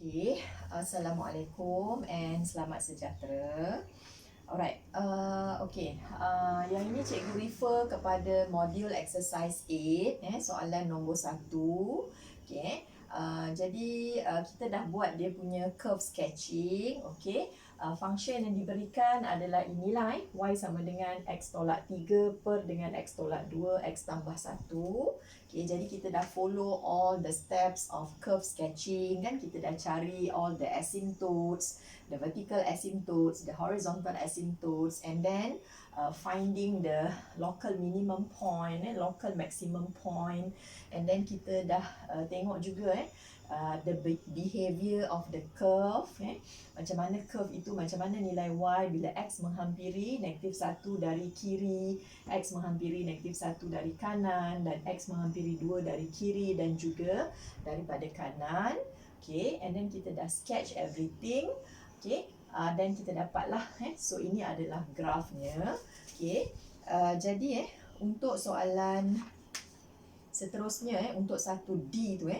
Okay, Assalamualaikum and selamat sejahtera. Alright, yang ini cikgu refer kepada modul exercise 8, soalan nombor 1. Okay, jadi kita dah buat dia punya curve sketching. Okay, function yang diberikan adalah inilah, y sama dengan x tolak 3 per dengan x tolak 2, x tambah 1. Okay, jadi kita dah follow all the steps of curve sketching kan. Kita dah cari all the asymptotes, the vertical asymptotes, the horizontal asymptotes, and then finding the local minimum point, local maximum point, and then kita dah tengok juga the behavior of the curve, macam mana curve itu, macam mana nilai y bila x menghampiri negatif 1 dari kiri, x menghampiri negatif 1 dari kanan, dan x menghampiri 2 dari kiri dan juga daripada kanan. Okay, and then kita dah sketch everything. Okay, dan kita dapatlah, so ini adalah grafnya. Okay, jadi untuk soalan seterusnya, untuk 1D tu,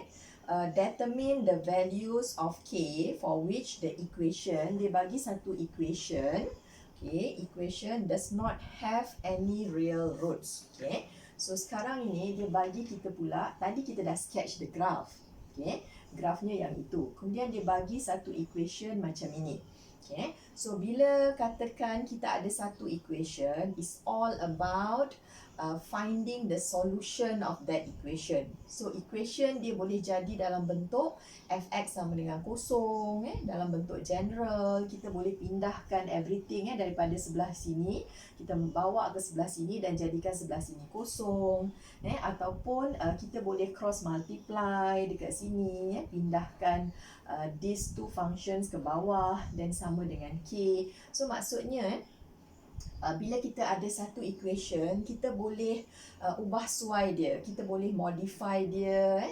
determine the values of k for which the equation, dia bagi satu equation. Okay, equation does not have any real roots. Okay, so sekarang ini dia bagi kita pula, tadi kita dah sketch the graph. Okay, grafnya yang itu. Kemudian dia bagi satu equation macam ini. Okay, so bila katakan kita ada satu equation, is all about finding the solution of that equation. So equation dia boleh jadi dalam bentuk fx sama dengan kosong, dalam bentuk general. Kita boleh pindahkan everything daripada sebelah sini, kita bawa ke sebelah sini dan jadikan sebelah sini kosong, ataupun kita boleh cross multiply dekat sini, pindahkan these two functions ke bawah dan sama dengan k. So maksudnya bila kita ada satu equation, kita boleh ubah suai dia, kita boleh modify dia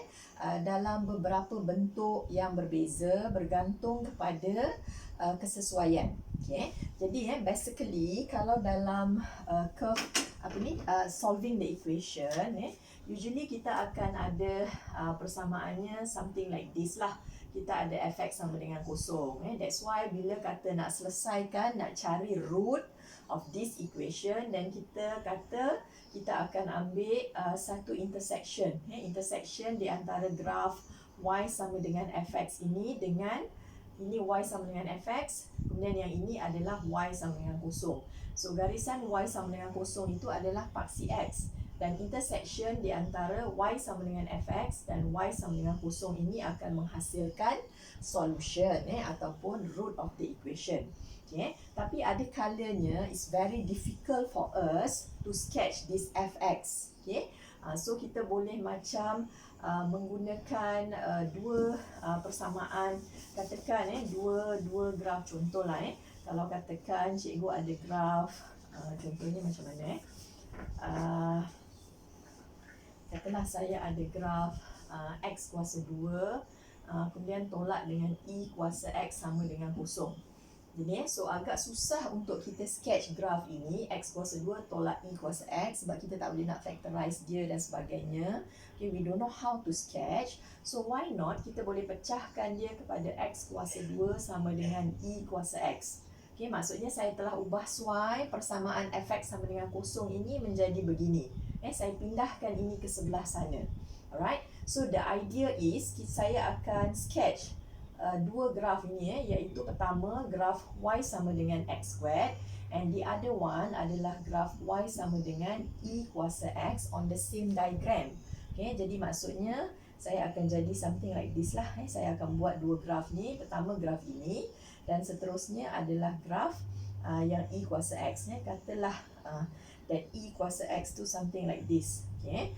dalam beberapa bentuk yang berbeza bergantung kepada kesesuaian. Okay, jadi basically kalau dalam curve solving the equation, usually kita akan ada persamaannya something like this lah. Kita ada fx sama dengan kosong. That's why bila kata nak selesaikan, nak cari root of this equation, dan kita kata kita akan ambil satu intersection, intersection di antara graf y sama dengan fx ini dengan ini y sama dengan fx, kemudian yang ini adalah y sama dengan kosong. So garisan y sama dengan kosong itu adalah paksi x, dan intersection di antara y sama dengan fx dan y sama dengan kosong ini akan menghasilkan solution ataupun root of the equation. Okay, tapi ada kalanya it's very difficult for us to sketch this fx. Okay, so kita boleh macam menggunakan dua persamaan, katakan dua graf. Contohlah kalau katakan cikgu ada graf, contohnya macam mana katalah saya ada graf x kuasa 2, kemudian tolak dengan e kuasa x sama dengan kosong. Jadi so agak susah untuk kita sketch graf ini, x kuasa 2 tolak e kuasa x, sebab kita tak boleh nak factorize dia dan sebagainya. Okay, we don't know how to sketch. So why not kita boleh pecahkan dia kepada x kuasa 2 sama dengan e kuasa x. Okay, maksudnya saya telah ubah suai persamaan fx sama dengan kosong ini menjadi begini. Saya pindahkan ini ke sebelah sana. Alright, so the idea is saya akan sketch dua graf ini, iaitu pertama graf y sama dengan x squared, and the other one adalah graf y sama dengan e kuasa x on the same diagram. Okay, jadi maksudnya saya akan jadi something like this lah. Saya akan buat dua graf ni, pertama graf ini, dan seterusnya adalah graf yang e kuasa x. Katalah that e kuasa x tu something like this. Okay,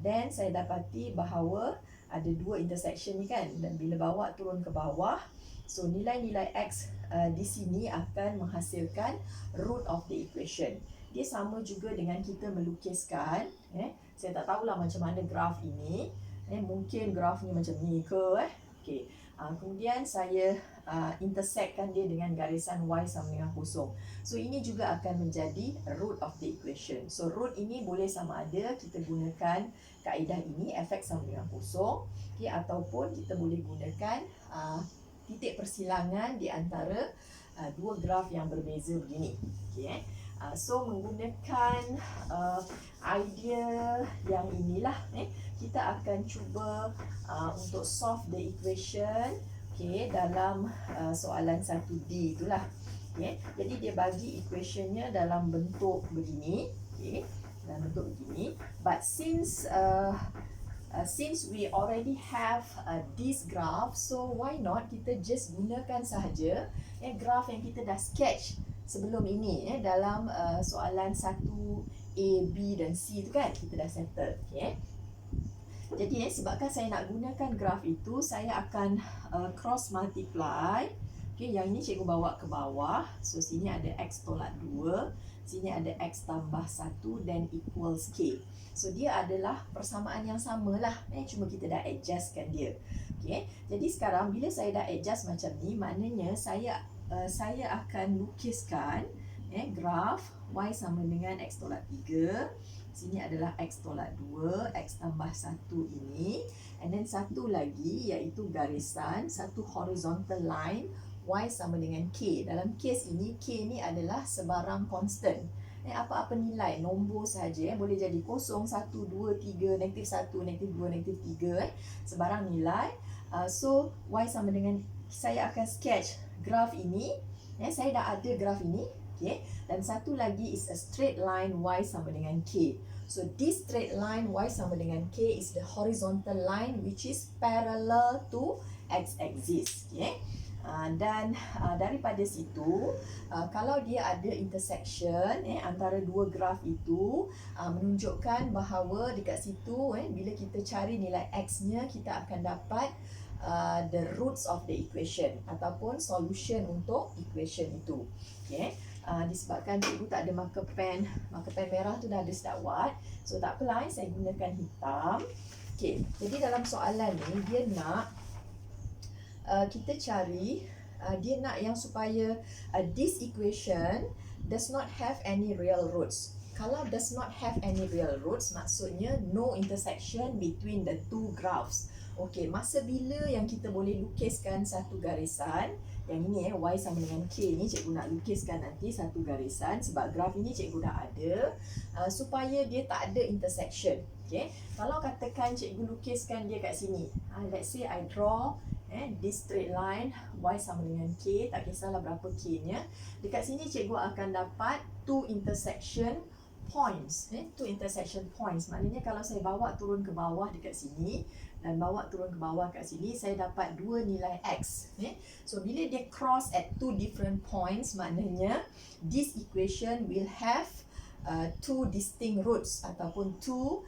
then saya dapati bahawa ada dua intersection ni kan, dan bila bawa turun ke bawah, so nilai-nilai x di sini akan menghasilkan root of the equation. Dia sama juga dengan kita melukiskan, saya tak tahulah macam mana graf ini, mungkin graf ni macam ni ke, okay. Kemudian saya intersectkan dia dengan garisan y sama dengan kosong. So ini juga akan menjadi root of the equation. So root ini boleh sama ada kita gunakan kaedah ini fx sama dengan kosong, okay, ataupun kita boleh gunakan titik persilangan di antara dua graf yang berbeza begini. Okay. So menggunakan idea yang inilah kita akan cuba untuk solve the equation dalam soalan 1D itulah. Jadi dia bagi equationnya dalam bentuk begini, dalam bentuk begini. But since we already have this graph, so why not kita just gunakan sahaja graph yang kita dah sketch sebelum ini dalam soalan 1A, B dan C tu kan kita dah settle. Jadi sebabkan saya nak gunakan graph itu, saya akan cross multiply. Yang ini cikgu bawa ke bawah. So sini ada X tolak 2, sini ada X tambah 1 dan equals K. So dia adalah persamaan yang samalah, cuma kita dah adjustkan dia. Jadi sekarang bila saya dah adjust macam ni, maknanya saya akan lukiskan graf Y sama dengan X tolak 3. Sini adalah X tolak 2, X tambah 1 ini. And then satu lagi iaitu garisan, satu horizontal line Y sama dengan K. Dalam kes ini, K ni adalah sebarang constant. Apa-apa nilai, nombor sahaja. Boleh jadi 0, 1, 2, 3, negatif 1, negatif 2, negatif 3. Sebarang nilai. So, Y sama dengan, saya akan sketch graf ini. Saya dah ada graf ini. Dan satu lagi is a straight line Y sama dengan K. So this straight line Y sama dengan K is the horizontal line which is parallel to x-axis. Dan daripada situ, kalau dia ada intersection antara dua graf itu, menunjukkan bahawa dekat situ bila kita cari nilai x-nya, kita akan dapat the roots of the equation ataupun solution untuk equation itu. Disebabkan cikgu tak ada marker pen merah tu dah ada sedawat, so tak apalah, saya gunakan hitam. Jadi dalam soalan ni dia nak kita cari, dia nak yang supaya this equation does not have any real roots. Kalau does not have any real roots, maksudnya no intersection between the two graphs. Masa bila yang kita boleh lukiskan satu garisan, yang ini Y sama dengan K ni cikgu nak lukiskan nanti satu garisan, sebab graf ini cikgu dah ada, supaya dia tak ada intersection. Kalau katakan cikgu lukiskan dia kat sini, let's say I draw this straight line Y sama dengan K, tak kisahlah berapa K nya. Dekat sini cikgu akan dapat two intersection points. Two intersection points, maknanya kalau saya bawa turun ke bawah dekat sini dan bawa turun ke bawah kat sini, saya dapat dua nilai X. So bila dia cross at two different points, maknanya this equation will have two distinct roots ataupun two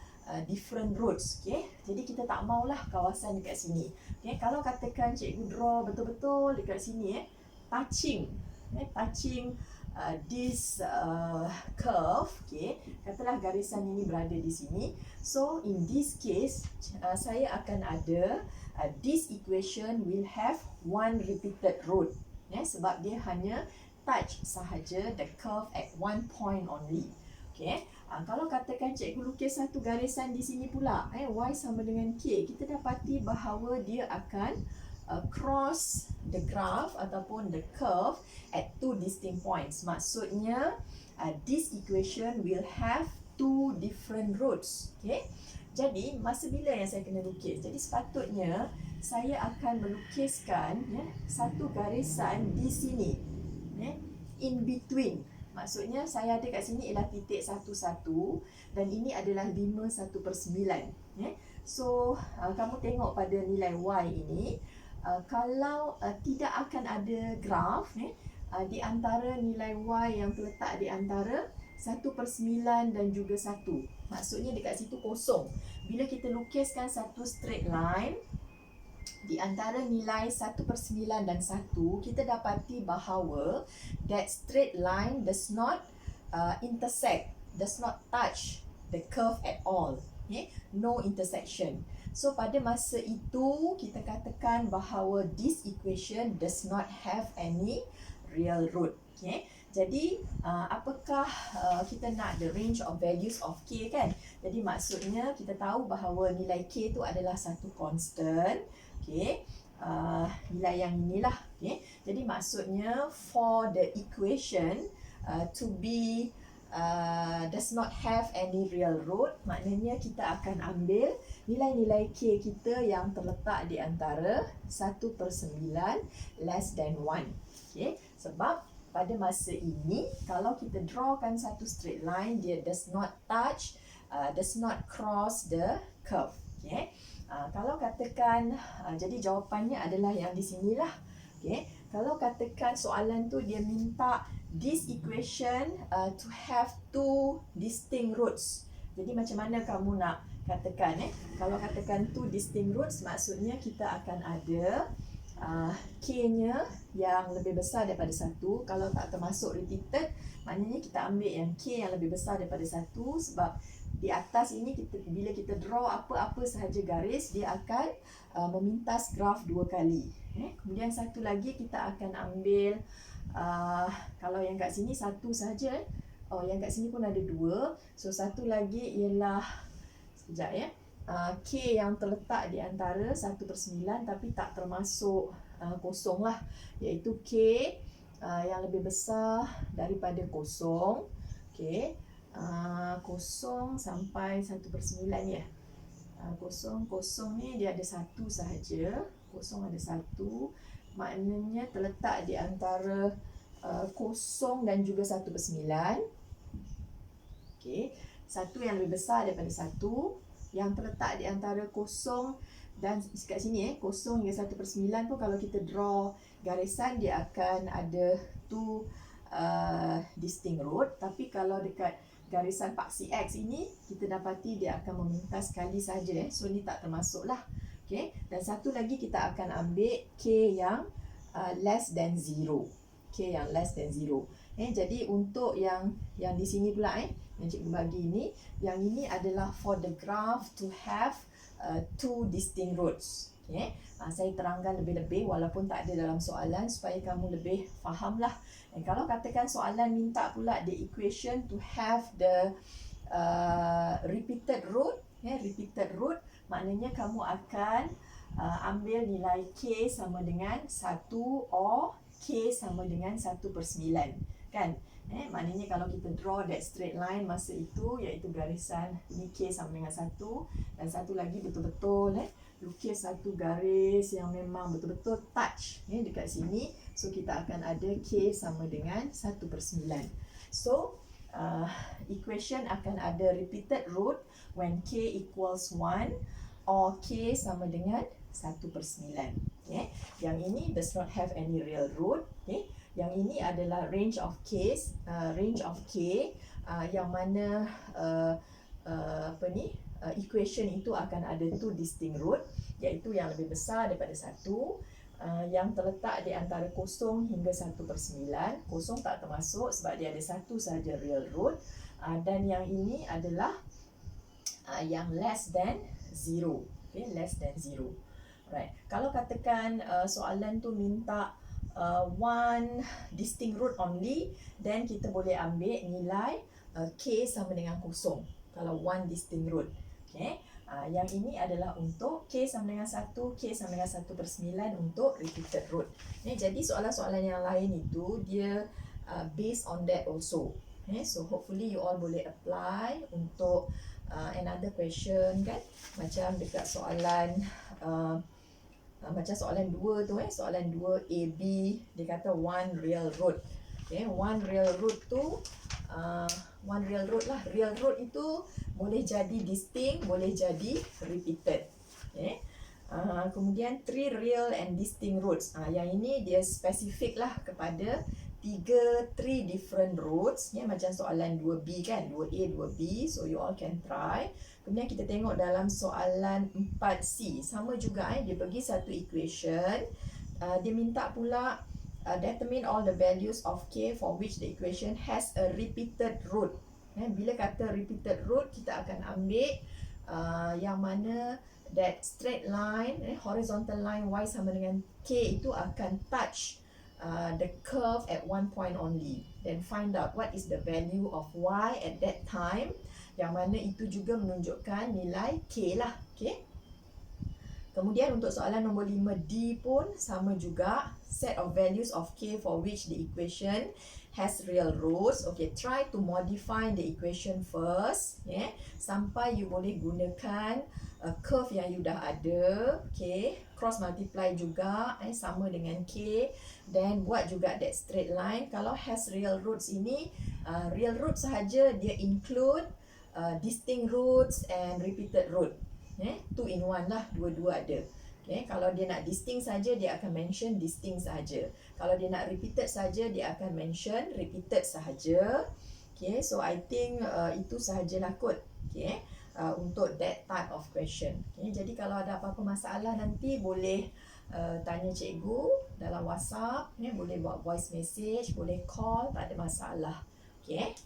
different roots. Jadi kita tak maulah kawasan dekat sini. Kalau katakan cikgu draw betul-betul dekat sini, touching this curve, katalah garisan ini berada di sini. So in this case, saya akan ada this equation will have one repeated root, sebab dia hanya touch sahaja the curve at one point only. Kalau katakan cikgu lukis satu garisan di sini pula, Y sama dengan K, kita dapati bahawa dia akan cross the graph ataupun the curve at two distinct points. Maksudnya this equation will have two different roots. Jadi masa bila yang saya kena lukis? Jadi sepatutnya saya akan melukiskan satu garisan di sini, in between. Maksudnya saya ada kat sini ialah titik 1, 1 dan ini adalah 5/1/9. So kamu tengok pada nilai Y ini, kalau tidak akan ada graf di antara nilai Y yang terletak di antara 1/9 dan juga 1. Maksudnya dekat situ kosong. Bila kita lukiskan satu straight line di antara nilai 1/9 dan 1, kita dapati bahawa that straight line does not intersect, does not touch the curve at all. No intersection. So pada masa itu kita katakan bahawa this equation does not have any real root. Jadi apakah kita nak the range of values of K kan? Jadi maksudnya kita tahu bahawa nilai K itu adalah satu constant. nilai yang inilah. Okay. Jadi maksudnya for the equation to be does not have any real root, maknanya kita akan ambil nilai-nilai K kita yang terletak di antara 1/9 less than 1. Okay. Sebab pada masa ini kalau kita drawkan satu straight line, dia does not touch, does not cross the curve. Okay. Kalau katakan jadi jawapannya adalah yang di sinilah. Okay. Kalau katakan soalan tu dia minta this equation to have two distinct roots. Jadi macam mana kamu nak katakan kalau katakan two distinct roots, maksudnya kita akan ada K-nya yang lebih besar daripada 1. Kalau tak termasuk repeated, maknanya kita ambil yang K yang lebih besar daripada 1, sebab di atas ini bila kita draw apa-apa sahaja garis, dia akan memintas graf 2 kali. Kemudian satu lagi kita akan ambil kalau yang kat sini 1 sahaja. Oh, yang kat sini pun ada 2. So satu lagi ialah sekejap K yang terletak di antara 1/9 tapi tak termasuk kosong lah, iaitu K yang lebih besar daripada kosong. Okay. Kosong sampai 1/9 ya. Kosong ni dia ada 1 sahaja. Kosong ada 1, maknanya terletak di antara kosong dan juga 1/9. Okay. 1 yang lebih besar daripada 1 yang terletak di antara kosong dan kat sini kosong hingga 1/9 pun kalau kita draw garisan dia akan ada 2 distinct root. Tapi kalau dekat garisan paksi X ini kita dapati dia akan memintas sekali saja. So ni tak termasuk lah. Okay. Dan satu lagi kita akan ambil K yang less than 0. K yang less than 0. Jadi untuk yang di sini pula yang cikgu bagi ini, yang ini adalah for the graph to have 2 distinct roots. Okay. Saya terangkan lebih-lebih walaupun tak ada dalam soalan supaya kamu lebih fahamlah. Dan kalau katakan soalan minta pula the equation to have the repeated root, repeated root maknanya kamu akan ambil nilai K sama dengan 1 or K sama dengan 1/9, kan? Maknanya kalau kita draw that straight line masa itu, iaitu garisan ini K sama dengan 1, dan satu lagi betul-betul lukis satu garis yang memang betul-betul touch dekat sini. So kita akan ada K sama dengan 1/9. So equation akan ada repeated root when K equals 1 or K sama dengan 1/9. Okay. Yang ini does not have any real root. Okay. Yang ini adalah range of K yang mana equation itu akan ada 2 distinct root, iaitu yang lebih besar daripada 1, yang terletak di antara kosong hingga 1/9. Kosong tak termasuk sebab dia ada 1 sahaja real root, dan yang ini adalah yang less than 0. Okay, less than 0. Right. Kalau katakan soalan tu minta one distinct root only, then kita boleh ambil nilai K sama dengan kosong kalau one distinct root. Okay. Yang ini adalah untuk K sama dengan 1, K sama dengan 1/9 untuk repeated root. Jadi soalan-soalan yang lain itu dia based on that also. So hopefully you all boleh apply untuk another question, kan? Macam dekat soalan macam soalan 2 tu soalan 2 AB dia kata one real root. Okay, one real root tu one real root lah. Real root itu boleh jadi distinct, boleh jadi repeated. Okay. Kemudian 3 real and distinct roots. Yang ini dia spesifik lah kepada 3 different roots. Macam soalan 2B kan, 2A, 2B. So you all can try. Kemudian kita tengok dalam soalan 4C. Sama juga dia bagi satu equation. Dia minta pula determine all the values of K for which the equation has a repeated root. Bila kata repeated root, kita akan ambil yang mana that straight line, horizontal line Y sama dengan K itu akan touch the curve at one point only. Then find out what is the value of Y at that time, yang mana itu juga menunjukkan nilai K lah. Okay. Kemudian untuk soalan nombor 5D pun sama juga, set of values of k for which the equation has real roots. Okay, try to modify the equation first, sampai you boleh gunakan curve yang you dah ada. Okay, cross multiply juga, sama dengan k, then buat juga that straight line. Kalau has real roots ini, real root sahaja, dia include distinct roots and repeated root. 2 in 1 lah, dua-dua ada. Okay, kalau dia nak distinct saja, dia akan mention distinct saja. Kalau dia nak repeated saja, dia akan mention repeated sahaja. Okay, so I think itu sahajalah kot. Okay, untuk that type of question. Okay, jadi kalau ada apa-apa masalah nanti boleh tanya cikgu dalam WhatsApp, boleh buat voice message, boleh call, tak ada masalah. Okay.